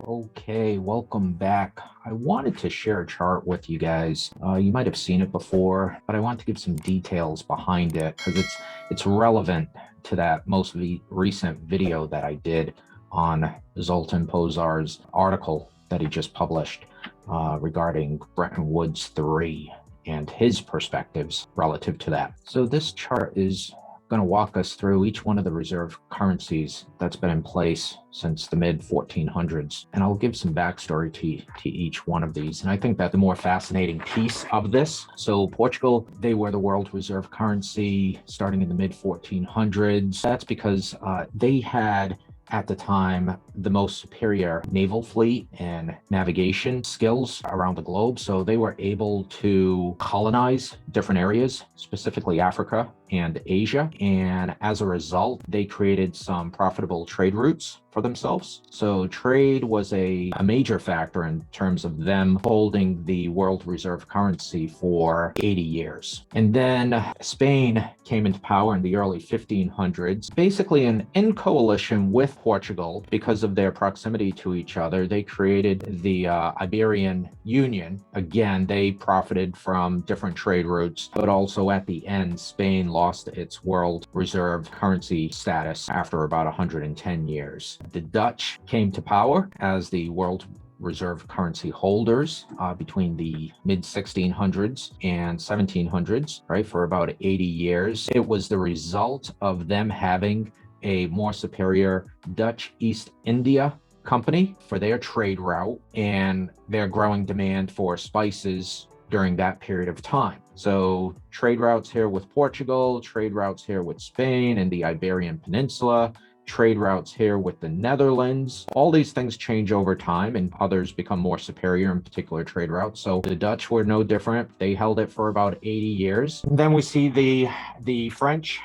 Okay, welcome back. I wanted to share a chart with you guys. You might have seen it before, but I want to give some details behind it because it's relevant to that most recent video that I did on Zoltan Pozar's article that he just published regarding Bretton Woods 3 and his perspectives relative to that. So this chart is going to walk us through each one of the reserve currencies that's been in place since the mid 1400s. And I'll give some backstory to each one of these. And I think that the more fascinating piece of this, so Portugal, they were the world reserve currency starting in the mid 1400s. That's because they had at the time the most superior naval fleet and navigation skills around the globe. So they were able to colonize different areas, specifically Africa and Asia. And as a result, they created some profitable trade routes for themselves. So trade was a major factor in terms of them holding the world reserve currency for 80 years. And then Spain came into power in the early 1500s, basically in coalition with Portugal. Because of their proximity to each other, they created the Iberian Union. Again, they profited from different trade routes, but also at the end, Spain lost its world reserve currency status after about 110 years. The Dutch came to power as the world reserve currency holders between the mid 1600s and 1700s, right, for about 80 years. It was the result of them having a more superior Dutch East India Company for their trade route and their growing demand for spices during that period of time. So trade routes here with Portugal, trade routes here with Spain and the Iberian Peninsula, trade routes here with the Netherlands. All these things change over time and others become more superior in particular trade routes. So the Dutch were no different. They held it for about 80 years. And then we see the French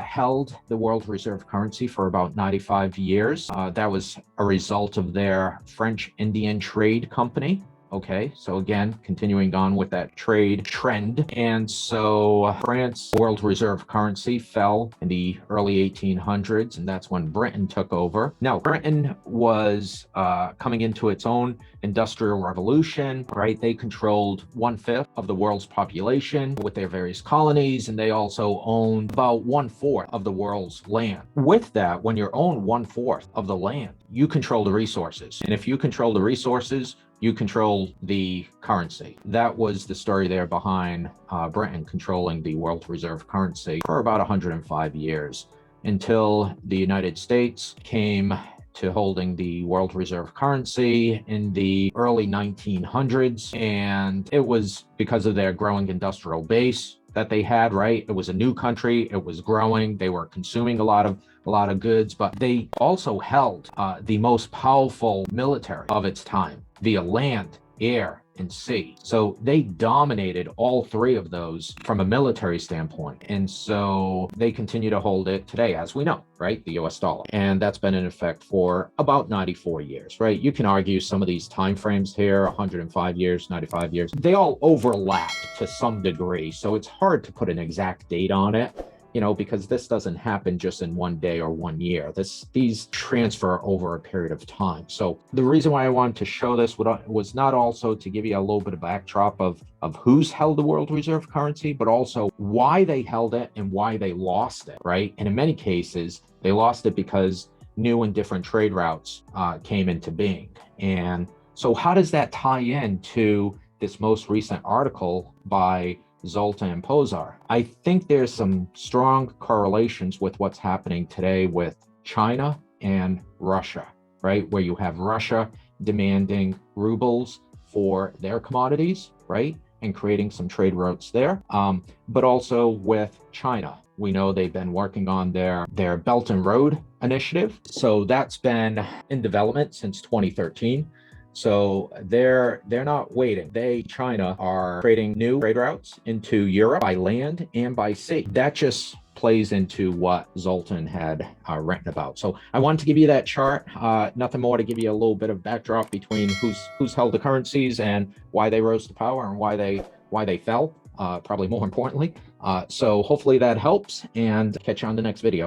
held the world reserve currency for about 95 years. That was a result of their French Indian Trade Company. Okay, so again, continuing on with that trade trend. And so France world reserve currency fell in the early 1800s, and that's when Britain took over. Now, Britain was coming into its own industrial revolution, right? They controlled 1/5 of the world's population with their various colonies, and they also owned about 1/4 of the world's land. With that, when you own 1/4 of the land, you control the resources. And if you control the resources, you control the currency. That was the story there behind Britain controlling the world reserve currency for about 105 years until the United States came to holding the world reserve currency in the early 1900s. And it was because of their growing industrial base that they had, right? It was a new country. It was growing. They were consuming a lot of goods, but they also held the most powerful military of its time via land, air, and sea. So they dominated all three of those from a military standpoint. And so they continue to hold it today, as we know, right? The US dollar. And that's been in effect for about 94 years, right? You can argue some of these timeframes here, 105 years, 95 years, they all overlap to some degree. So it's hard to put an exact date on it, you know, because this doesn't happen just in one day or 1 year. These transfer over a period of time. So the reason why I wanted to show this was not also to give you a little bit of backdrop of who's held the world reserve currency, but also why they held it and why they lost it, right? And in many cases, they lost it because new and different trade routes came into being. And so how does that tie in to this most recent article by Zoltan Pozar? I think there's some strong correlations with what's happening today with China and Russia, right? Where you have Russia demanding rubles for their commodities, right? And creating some trade routes there, but also with China. We know they've been working on their Belt and Road initiative. So that's been in development since 2013. So they're not waiting. China are creating new trade routes into Europe by land and by sea. That just plays into what Zoltan had written about. So I wanted to give you that chart. Nothing more to give you a little bit of backdrop between who's held the currencies and why they rose to power and why they fell. Probably more importantly. So hopefully that helps, and catch you on the next video.